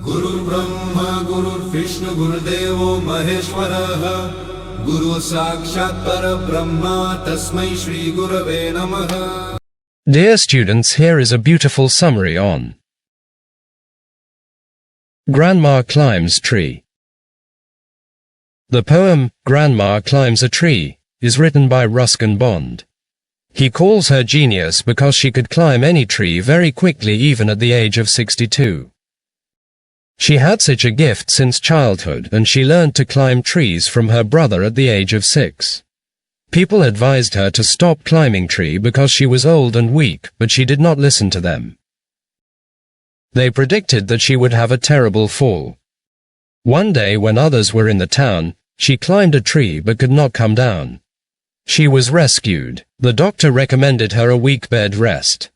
Guru Brahma Guru Vishnu Gurudevo Maheshwaraha Guru Sakshat Parabrahma Tasmai Shri Gurave Namaha. Dear students, here is a beautiful summary on Grandma Climbs Tree. The poem, Grandma Climbs a Tree, is written by Ruskin Bond. He calls her genius because she could climb any tree very quickly even at the age of 62. She had such a gift since childhood and she learned to climb trees from her brother at the age of 6. People advised her to stop climbing tree because she was old and weak, but she did not listen to them. They predicted that she would have a terrible fall. One day when others were in the town, she climbed a tree but could not come down. She was rescued. The doctor recommended her a week bed rest.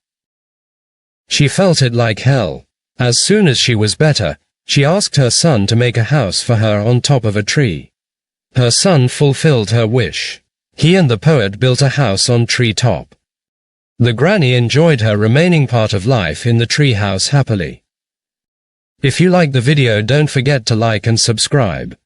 She felt it like hell. As soon as she was better, she asked her son to make a house for her on top of a tree. Her son fulfilled her wish. He and the poet built a house on tree top. The granny enjoyed her remaining part of life in the tree house happily. If you like the video, don't forget to like and subscribe.